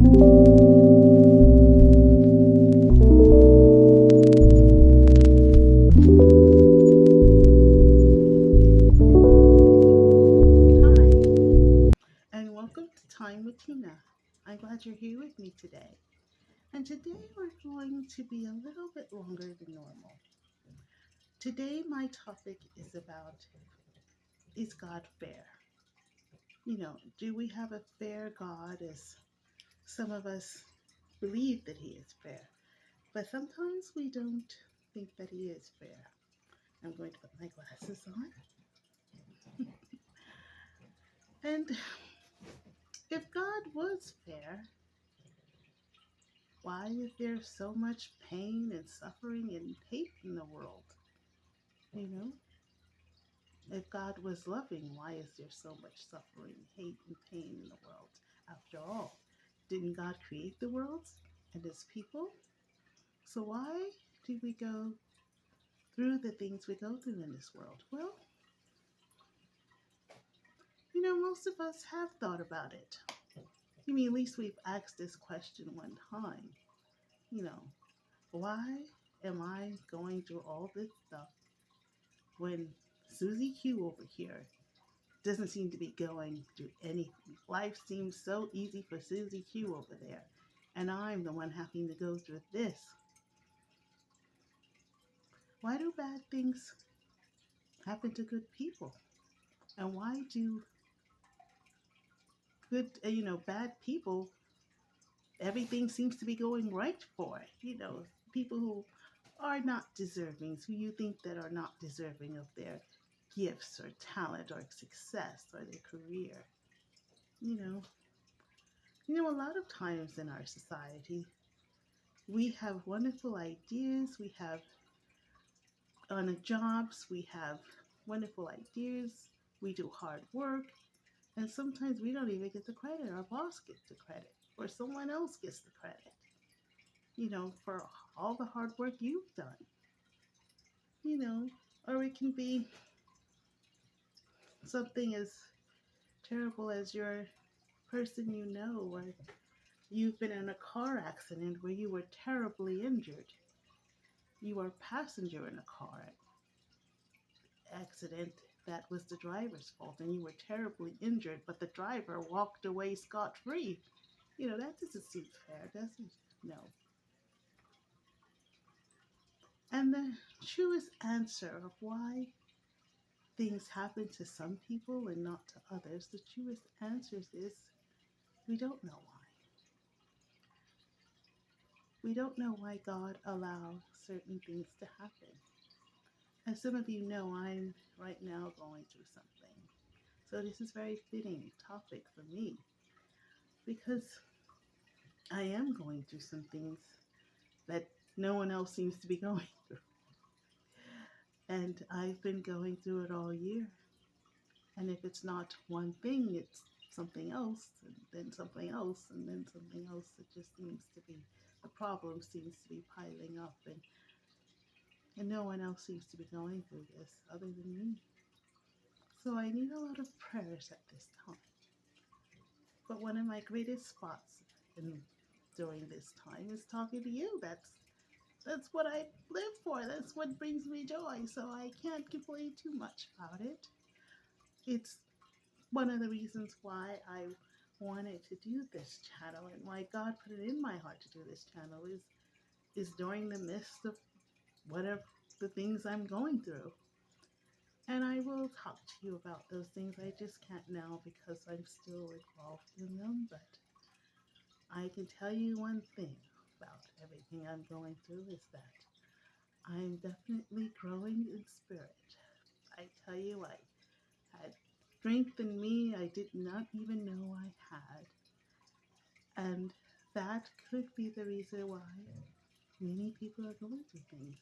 And welcome to Time with Tina. I'm glad you're here with me today. And today we're going to be a little bit longer than normal. Today, my topic is about, is God fair? Do we have a fair God, as some of us believe that He is fair? But sometimes we don't think that He is fair. I'm going to put my glasses on. And if God was fair, why is there so much pain and suffering and hate in the world? You know, if God was loving, why is there so much suffering, hate, and pain in the world? After all, didn't God create the world and His people? So why do we go through the things we go through in this world? Well, most of us have thought about it. At least we've asked this question one time. You know, why am I going through all this stuff when Susie Q over here doesn't seem to be going through anything? Life seems so easy for Susie Q over there, and I'm the one having to go through this. Why do bad things happen to good people? And why do bad people, everything seems to be going right for? People who are not deserving, who you think that are not deserving of their gifts or talent or success or their career. You know, a lot of times in our society, we have wonderful ideas. We have on the jobs, we have wonderful ideas. We do hard work, and sometimes we don't even get the credit. Our boss gets the credit, or someone else gets the credit. For all the hard work you've done. You know, or it can be something as terrible as your person or you've been in a car accident where you were terribly injured. You were a passenger in a car accident that was the driver's fault, and you were terribly injured, but the driver walked away scot-free. That doesn't seem fair, does it? No. And the truest answer of why things happen to some people and not to others, the truest answer is we don't know why. We don't know why God allowed certain things to happen. As some of you know, I'm right now going through something. So this is a very fitting topic for me because I am going through some things that no one else seems to be going through. And I've been going through it all year. And if it's not one thing, it's something else, and then something else, and then something else. It just seems to be, the problem seems to be piling up, and no one else seems to be going through this other than me. So I need a lot of prayers at this time. But one of my greatest spots during this time is talking to you. That's what I live for. That's what brings me joy. So I can't complain too much about it. It's one of the reasons why I wanted to do this channel, and why God put it in my heart to do this channel is during the midst of whatever the things I'm going through. And I will talk to you about those things. I just can't now because I'm still involved in them. But I can tell you one thing about everything I'm going through is that I'm definitely growing in spirit. I tell you, I had strength in me I did not even know I had. And that could be the reason why many people are going through things.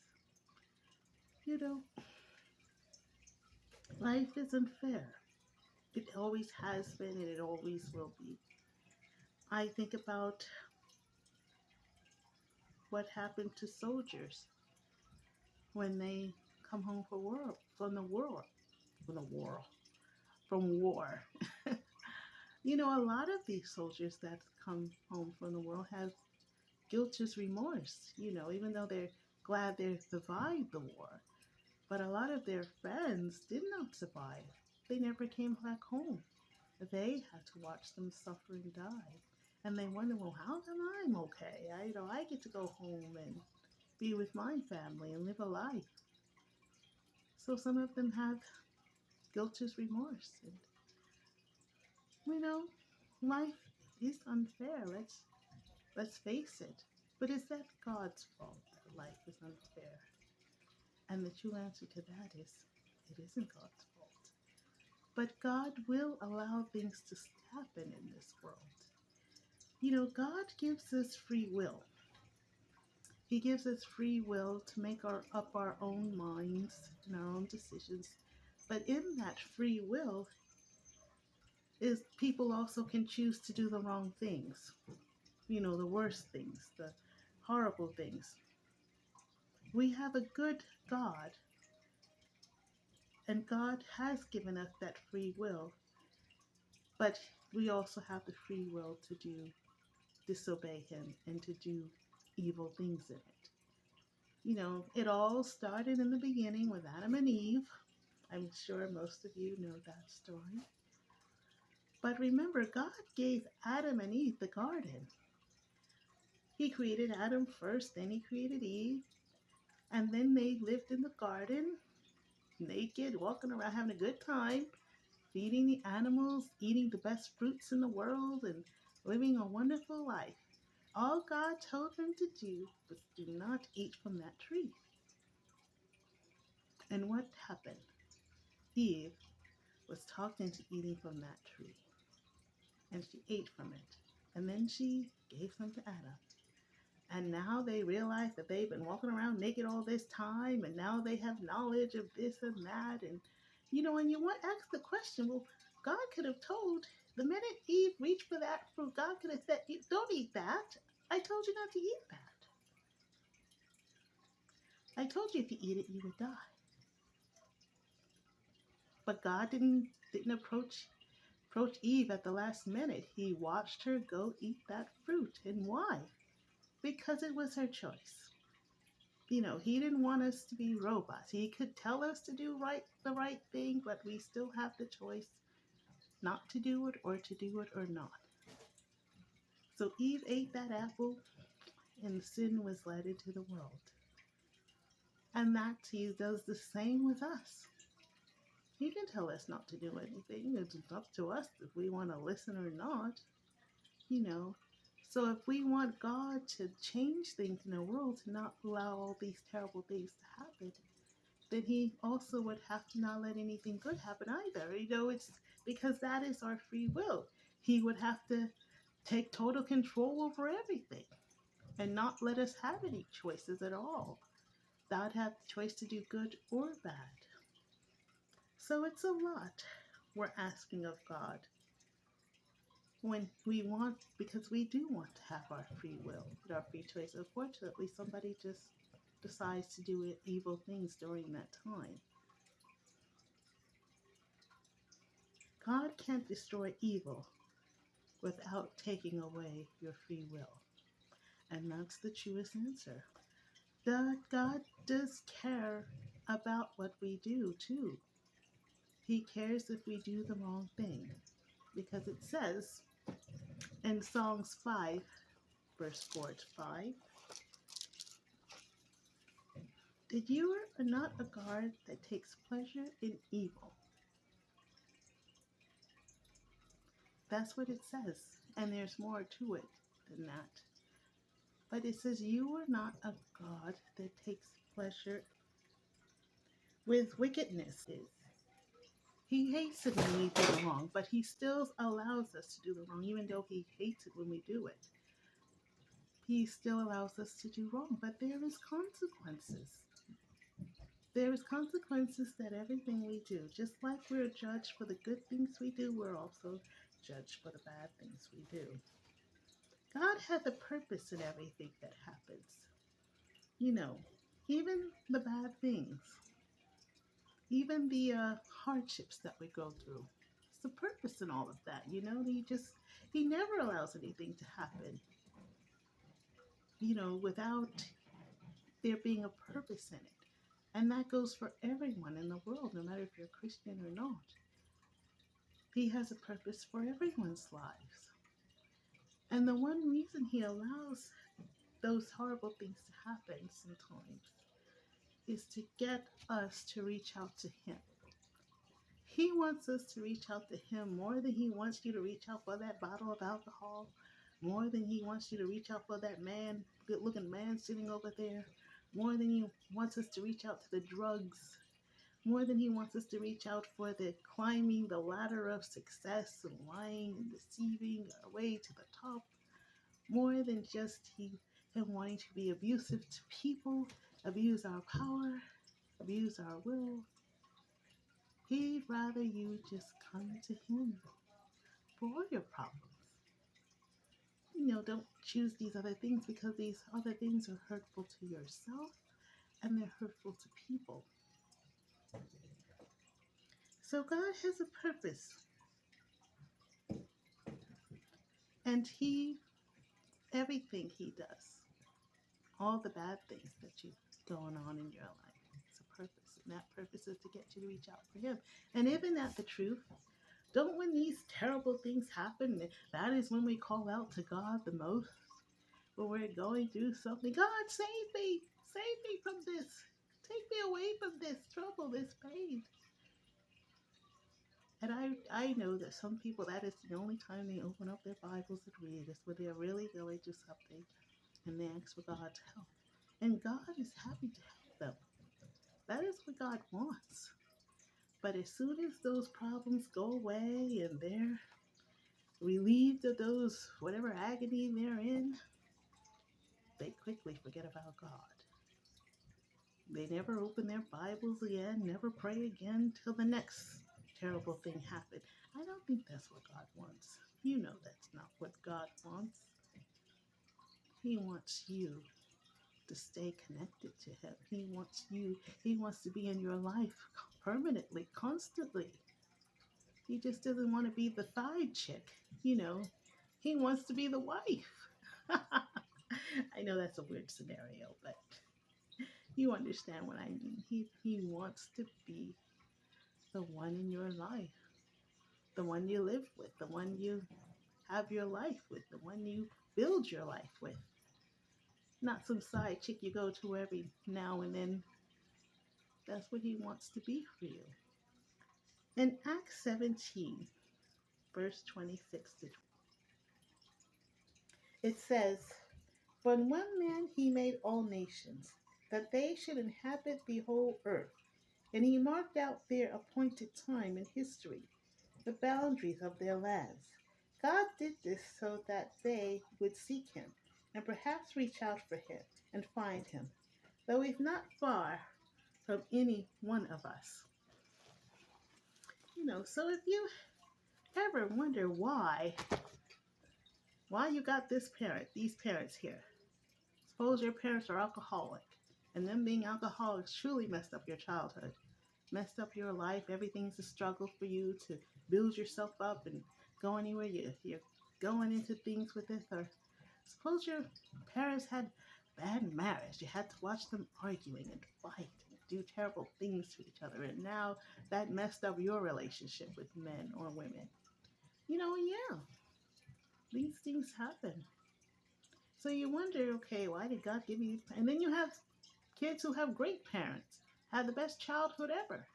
Life isn't fair. It always has been and it always will be. I think about what happened to soldiers when they come home from war. A lot of these soldiers that come home from the world have guiltless remorse, even though they're glad they survived the war. But a lot of their friends did not survive. They never came back home. They had to watch them suffer and die. And they wonder, well, how come I'm okay? I get to go home and be with my family and live a life. So some of them have guiltless remorse. And, you know, life is unfair. Let's face it. But is that God's fault that life is unfair? And the true answer to that is it isn't God's fault. But God will allow things to happen in this world. God gives us free will. He gives us free will to make up our own minds and our own decisions. But in that free will is people also can choose to do the wrong things. The worst things, the horrible things. We have a good God, and God has given us that free will, but we also have the free will to disobey Him and to do evil things in it. It all started in the beginning with Adam and Eve. I'm sure most of you know that story. But remember, God gave Adam and Eve the garden. He created Adam first, then He created Eve, and then they lived in the garden, naked, walking around, having a good time, feeding the animals, eating the best fruits in the world, and living a wonderful life. All God told them to do was do not eat from that tree. And what happened? Eve was talked into eating from that tree, and she ate from it. And then she gave some to Adam. And now they realize that they've been walking around naked all this time, and now they have knowledge of this and that. And you want to ask the question, well, God could have told the minute Eve reached for that fruit, God could have said, don't eat that. I told you not to eat that. I told you if you eat it, you would die. But God didn't approach Eve at the last minute. He watched her go eat that fruit. And why? Because it was her choice. He didn't want us to be robots. He could tell us to do the right thing, but we still have the choice not to do it or to do it or not. So Eve ate that apple and sin was led into the world. And that He does the same with us. He can tell us not to do anything. It's up to us if we want to listen or not. So if we want God to change things in the world, to not allow all these terrible things to happen, then He also would have to not let anything good happen either. It's because that is our free will. He would have to take total control over everything and not let us have any choices at all. God have the choice to do good or bad. So it's a lot we're asking of God when because we do want to have our free will, our free choice. Unfortunately, somebody just decides to do evil things during that time. God can't destroy evil without taking away your free will. And that's the truest answer. God does care about what we do too. He cares if we do the wrong thing. Because it says in Psalms 5, verse 4 to 5, that you are not a God that takes pleasure in evil. That's what it says. And there's more to it than that. But it says you are not a God that takes pleasure with wickedness. He hates it when we do wrong, but He still allows us to do the wrong, even though He hates it when we do it. He still allows us to do wrong, but there is consequences. There is consequences that everything we do, just like we're judged for the good things we do, we're also judged for the bad things we do. God has a purpose in everything that happens. Even the bad things, even the hardships that we go through. the purpose in all of that? He never allows anything to happen, without there being a purpose in it. And that goes for everyone in the world, no matter if you're a Christian or not. He has a purpose for everyone's lives. And the one reason he allows those horrible things to happen sometimes is to get us to reach out to him. He wants us to reach out to him more than he wants you to reach out for that bottle of alcohol, more than he wants you to reach out for that man, good looking man sitting over there, more than he wants us to reach out to the drugs, more than he wants us to reach out for the climbing the ladder of success and lying and deceiving our way to the top, more than just him wanting to be abusive to people, abuse our power, abuse our will. He'd rather you just come to him for all your problems. Don't choose these other things, because these other things are hurtful to yourself and they're hurtful to people. So God has a purpose, and everything he does, all the bad things that you going on in your life, it's a purpose, and that purpose is to get you to reach out for him. And isn't that the truth? Don't, when these terrible things happen, that is when we call out to God the most? When we're going through something, God, save me from this, take me away from this trouble, this pain. And I know that some people, that is the only time they open up their Bibles and read, is when they're really going through something and they ask for God's help. And God is happy to help them. That is what God wants. But as soon as those problems go away and they're relieved of those, whatever agony they're in, they quickly forget about God. They never open their Bibles again, never pray again till the next terrible thing happened. I don't think that's what God wants. That's not what God wants. He wants you to stay connected to him. He wants to be in your life permanently, constantly. He just doesn't want to be the side chick, He wants to be the wife. I know that's a weird scenario, but you understand what I mean. He wants to be the one in your life, the one you live with, the one you have your life with, the one you build your life with. Not some side chick you go to every now and then. That's what he wants to be for you. In Acts 17, verse 26 to 20, it says, "For in one man he made all nations, that they should inhabit the whole earth. And he marked out their appointed time in history, the boundaries of their lands. God did this so that they would seek him, and perhaps reach out for him and find him, though he's not far from any one of us." So if you ever wonder why you got these parents here, suppose your parents are alcoholic, and them being alcoholics truly messed up your childhood, messed up your life. Everything's a struggle for you to build yourself up and go anywhere. You're going into things with this. Or suppose your parents had bad marriage. You had to watch them arguing and fight and do terrible things to each other. And now that messed up your relationship with men or women. Yeah, these things happen. So you wonder, okay, why did God give you these? And then you have kids who have great parents, had the best childhood ever.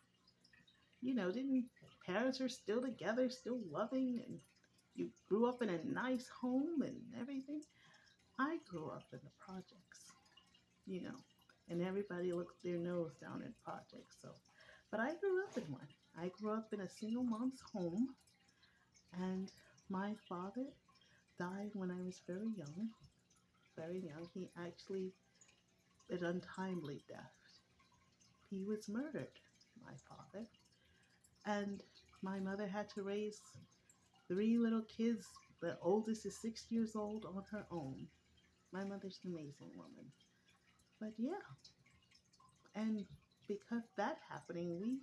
Didn't parents are still together, still loving, and you grew up in a nice home and everything. I grew up in the projects, and everybody looks their nose down in projects. But I grew up in one. I grew up in a single mom's home, and my father died when I was very young. Very young. He actually, an untimely death. He was murdered, my father. And my mother had to raise 3 little kids. The oldest is 6 years old on her own. My mother's an amazing woman. But yeah, and because that happening,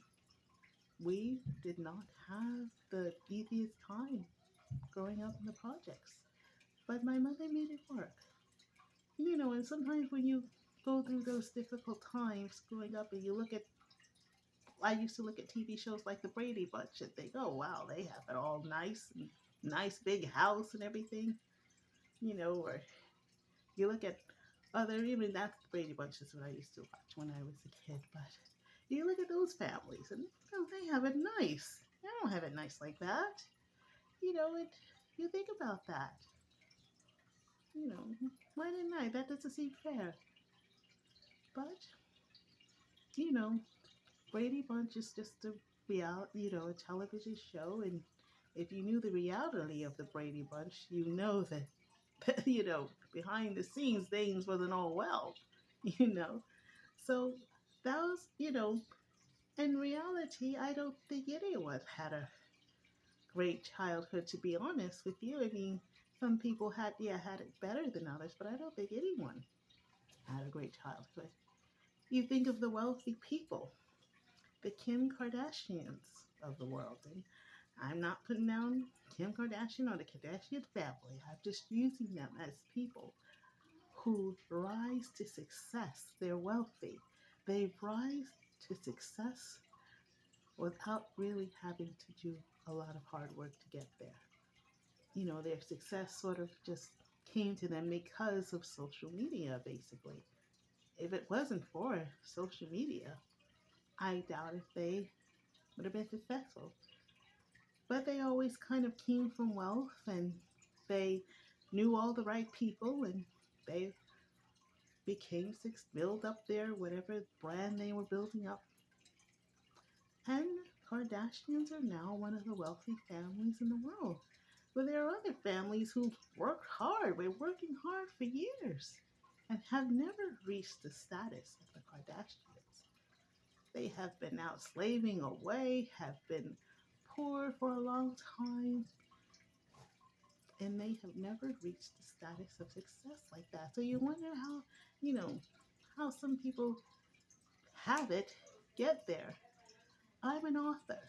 we did not have the easiest time growing up in the projects. But my mother made it work. And sometimes when you go through those difficult times growing up and I used to look at TV shows like The Brady Bunch and think, oh wow, they have it all nice and nice big house and everything, or you look at even that's The Brady Bunch is what I used to watch when I was a kid, but you look at those families and they have it nice. I don't have it nice like that. It you think about that. You know, why didn't I? That doesn't seem fair. But, you know, Brady Bunch is just a a television show. And if you knew the reality of the Brady Bunch, you know that behind the scenes, things wasn't all well, you know. So that was, in reality, I don't think anyone had a great childhood, to be honest with you. I mean, some people had it better than others, but I don't think anyone had a great childhood. You think of the wealthy people, the Kim Kardashians of the world, and I'm not putting down Kim Kardashian or the Kardashian family. I'm just using them as people who rise to success. They're wealthy. They rise to success without really having to do a lot of hard work to get there. Their success sort of just came to them because of social media, basically. If it wasn't for social media, I doubt if they would have been successful. But they always kind of came from wealth and they knew all the right people and they build up their whatever brand they were building up. And Kardashians are now one of the wealthy families in the world. But there are other families who worked hard, were working hard for years, and have never reached the status of the Kardashians. They have been out slaving away, have been poor for a long time, and they have never reached the status of success like that. So you wonder you know, how some people have it, get there. I'm an author.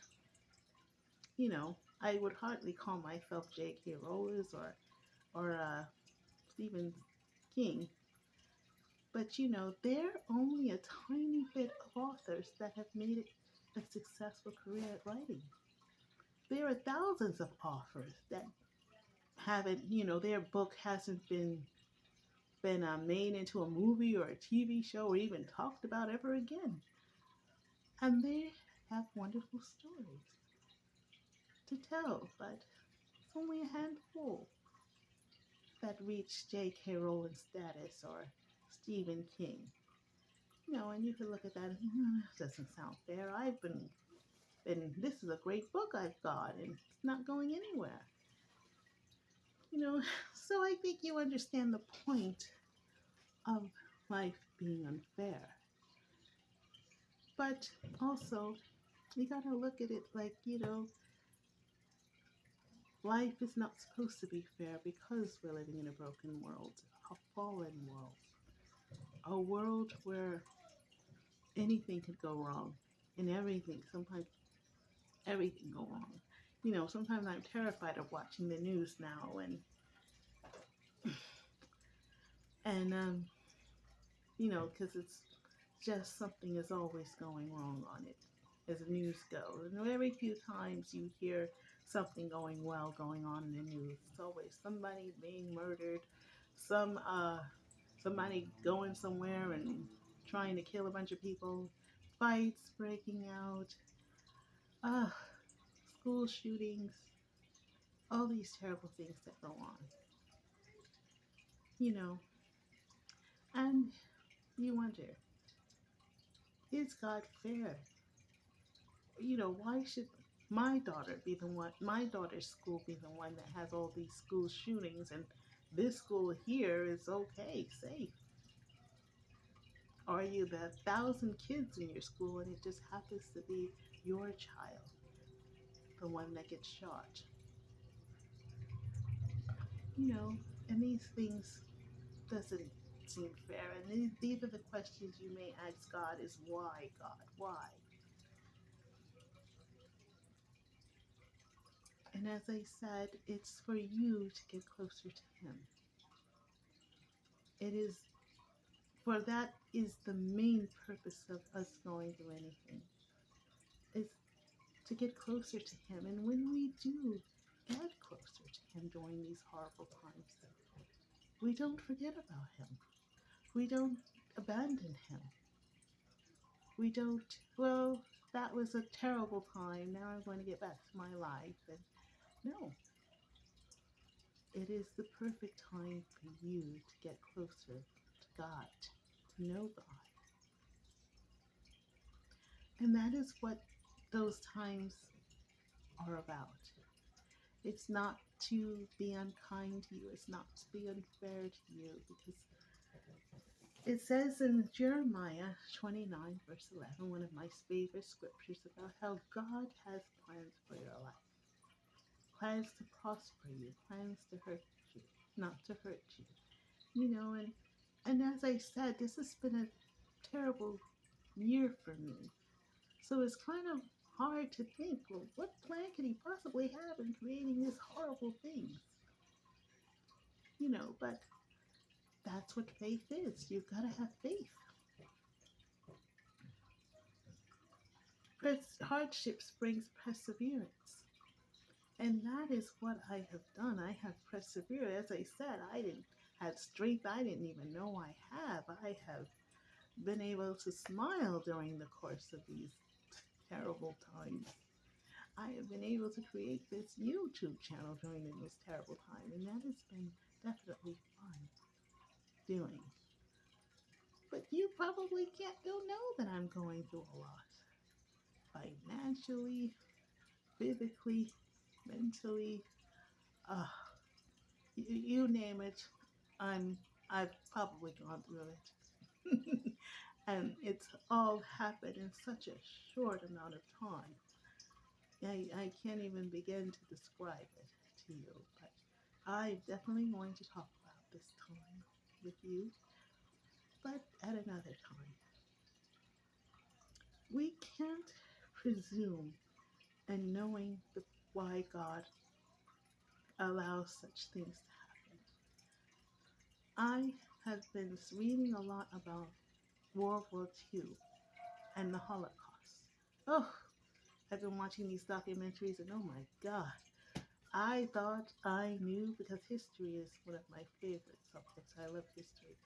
I would hardly call myself J.K. Rowling or Stephen King, but there are only a tiny bit of authors that have made it a successful career at writing. There are thousands of authors that haven't, their book hasn't been made into a movie or a TV show or even talked about ever again. And they have wonderful stories to tell, but it's only a handful that reach J.K. Rowling status or Stephen King. And you can look at that and doesn't sound fair. This is a great book I've got, and it's not going anywhere. So I think you understand the point of life being unfair. But also, you gotta look at it like, life is not supposed to be fair because we're living in a broken world, a fallen world, a world where anything could go wrong and sometimes everything go wrong. Sometimes I'm terrified of watching the news now and because it's just something is always going wrong on it as the news goes. And every few times you hear something going on in the news, it's always somebody being murdered, somebody going somewhere and trying to kill a bunch of people, fights breaking out, uh, school shootings, all these terrible things that go on. You know, and you wonder, is God fair? Why should my daughter's school be the one that has all these school shootings and this school here is okay, safe? Or are you the 1,000 kids in your school and it just happens to be your child, the one that gets shot? And these things doesn't seem fair. And these are the questions you may ask God is why, God? Why? And as I said, it's for you to get closer to Him. It is, for that is the main purpose of us going through anything, is to get closer to Him. And when we do get closer to Him during these horrible times, we don't forget about Him. We don't abandon Him. We don't, well, that was a terrible time. Now I'm going to get back to my life. And no, it is the perfect time for you to get closer to God, to know God. And that is what those times are about. It's not to be unkind to you. It's not to be unfair to you, because it says in Jeremiah 29, verse 11, one of my favorite scriptures, about how God has plans for your life. Plans to prosper you, plans to hurt you, not to hurt you. You know, and as I said, this has been a terrible year for me. So it's kind of hard to think, well, what plan could he possibly have in creating these horrible things? You know, but that's what faith is. You've got to have faith. Hardships brings perseverance. And that is what I have done. I have persevered. As I said, I didn't have strength I didn't even know I have. I have been able to smile during the course of these terrible times. I have been able to create this YouTube channel during this terrible time, and that has been definitely fun doing. But you probably don't know that I'm going through a lot. Financially, physically, mentally, uh, you name it, I've probably gone through it. And it's all happened in such a short amount of time. I can't even begin to describe it to you, but I'm definitely going to talk about this time with you, but at another time. We can't presume in knowing why God allows such things to happen. I have been reading a lot about World War II and the Holocaust. Oh, I've been watching these documentaries, and oh my God, I thought I knew, because history is one of my favorite subjects. I love history.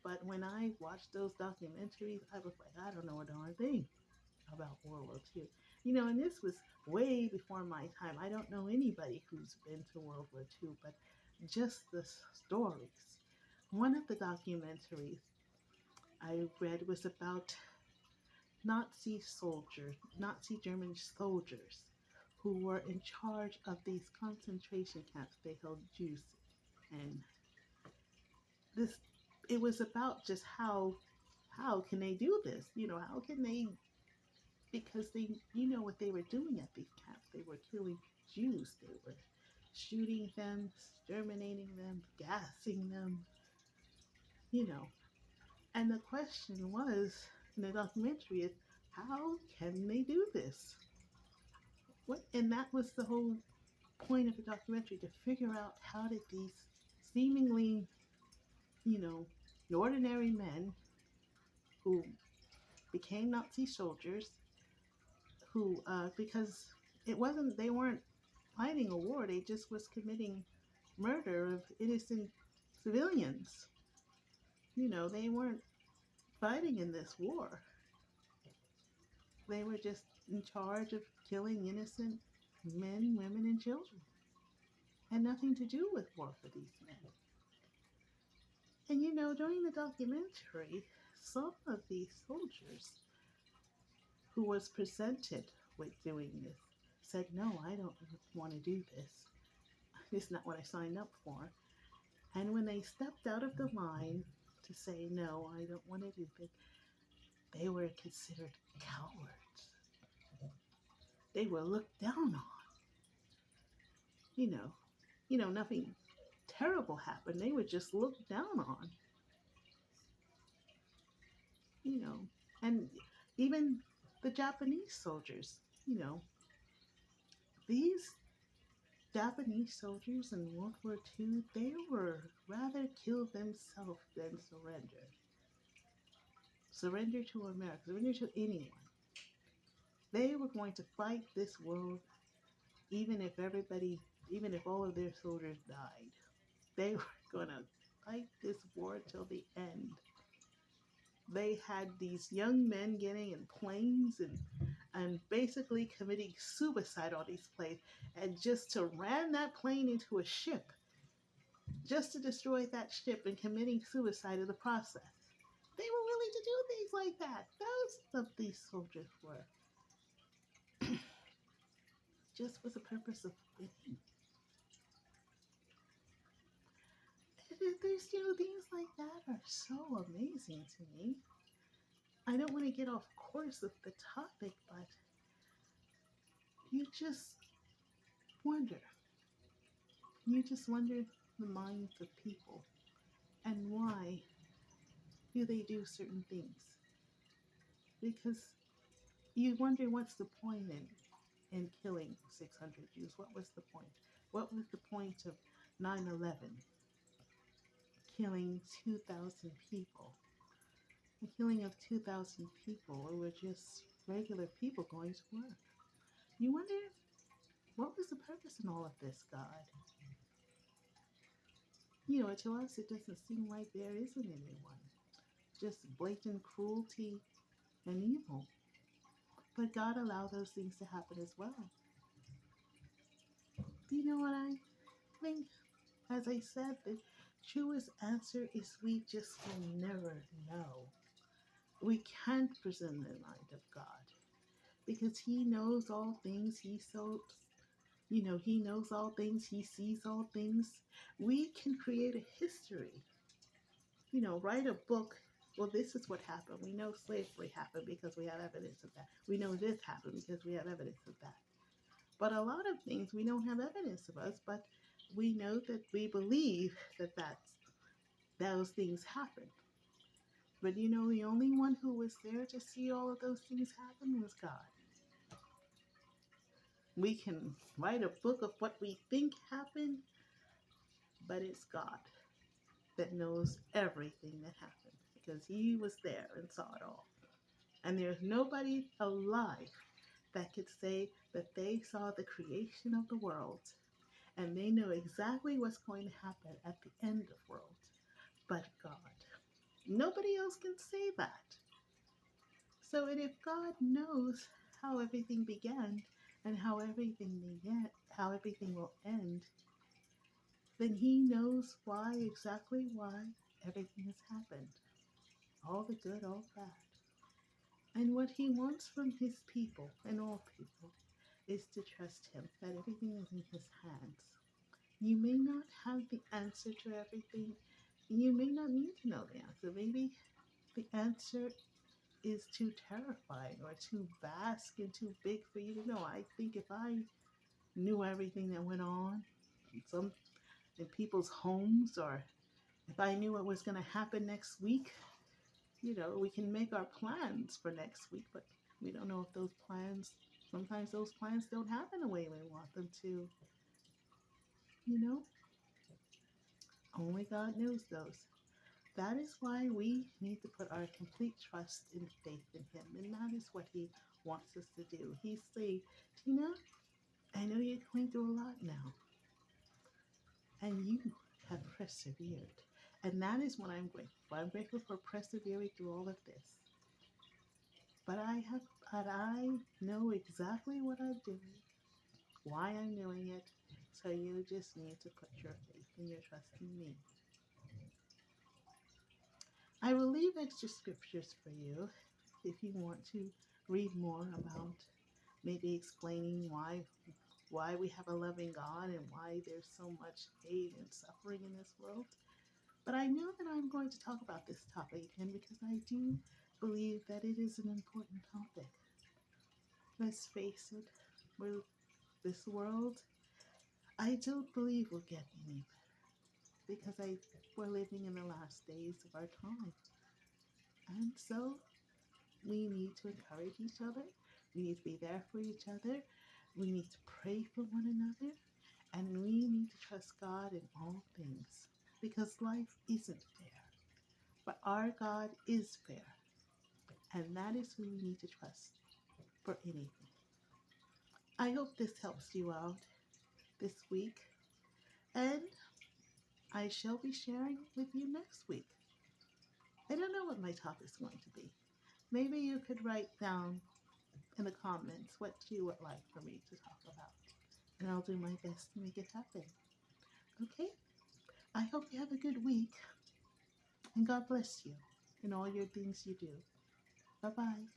But when I watched those documentaries, I was like, I don't know a darn thing about World War II. You know, and this was way before my time. I don't know anybody who's been to World War II, but just the stories. One of the documentaries I read was about Nazi German soldiers who were in charge of these concentration camps they held Jews in. And this, it was about just how can they do this? You know, how can they, because they, you know what they were doing at these camps. They were killing Jews. They were shooting them, exterminating them, gassing them, you know. And the question was, in the documentary, is how can they do this? What, and that was the whole point of the documentary, to figure out how did these seemingly, you know, ordinary men who became Nazi soldiers, who, because they weren't fighting a war, they just was committing murder of innocent civilians. You know, they weren't fighting in this war. They were just in charge of killing innocent men, women, and children. Had nothing to do with war for these men. And you know, during the documentary, some of these soldiers who was presented with doing this said, no, I don't want to do this. It's not what I signed up for. And when they stepped out of the line to say, no, I don't want to do this, they were considered cowards. They were looked down on. You know, nothing terrible happened. They were just looked down on. You know, and even the Japanese soldiers, you know, these Japanese soldiers in World War II, they were rather kill themselves than surrender. Surrender to America, surrender to anyone. They were going to fight this world even if everybody, even if all of their soldiers died. They were going to fight this war till the end. They had these young men getting in planes and basically committing suicide on these planes, and just to ram that plane into a ship, just to destroy that ship and committing suicide in the process. They were willing to do things like that. Those of these soldiers were just for the purpose of winning. There's, things like that are so amazing to me. I don't want to get off course of the topic, but you just wonder. You just wonder the minds of people and why do they do certain things. Because you wonder what's the point in killing 600 Jews. What was the point? What was the point of 9/11? Killing 2,000 people. The killing of 2,000 people who were just regular people going to work. You wonder, what was the purpose in all of this, God? To us, it doesn't seem like there isn't anyone. Just blatant cruelty and evil. But God allowed those things to happen as well. You know what I think? As I said, the truest answer is we just will never know. We can't present the mind of God because He knows all things. He knows all things. He sees all things. We can create a history, write a book. Well, this is what happened. We know slavery happened because we have evidence of that. We know this happened because we have evidence of that. But a lot of things we don't have evidence of us, but we know that we believe that those things happened. But the only one who was there to see all of those things happen was God. We can write a book of what we think happened, but it's God that knows everything that happened because He was there and saw it all. And there's nobody alive that could say that they saw the creation of the world and they know exactly what's going to happen at the end of world but God. Nobody else can say that. So, and if God knows how everything began and how everything will end, then He knows exactly why everything has happened. All the good, all bad. And what He wants from His people and all people is to trust Him, that everything is in His hands. You may not have the answer to everything. You may not need to know the answer. Maybe the answer is too terrifying or too vast and too big for you to know. I think if I knew everything that went on in people's homes, or if I knew what was going to happen next week, we can make our plans for next week, but we don't know if sometimes those plans don't happen the way we want them to. Only God knows those. That is why we need to put our complete trust and faith in Him. And that is what He wants us to do. He's saying, Tina, I know you're going through a lot now. And you have persevered. And that is what I'm grateful for. I'm grateful for persevering through all of this. But I know exactly what I'm doing, why I'm doing it. So you just need to put your faith and your trust in me. I will leave extra scriptures for you if you want to read more about maybe explaining why we have a loving God and why there's so much hate and suffering in this world. But I know that I'm going to talk about this topic again because I do believe that it is an important topic. Let's face it, this world, I don't believe will get any better because we're living in the last days of our time. And so we need to encourage each other. We need to be there for each other. We need to pray for one another. And we need to trust God in all things because life isn't fair. But our God is fair. And that is who we need to trust for anything. I hope this helps you out this week. And I shall be sharing with you next week. I don't know what my topic is going to be. Maybe you could write down in the comments what you would like for me to talk about. And I'll do my best to make it happen. Okay? I hope you have a good week. And God bless you in all your things you do. Bye bye.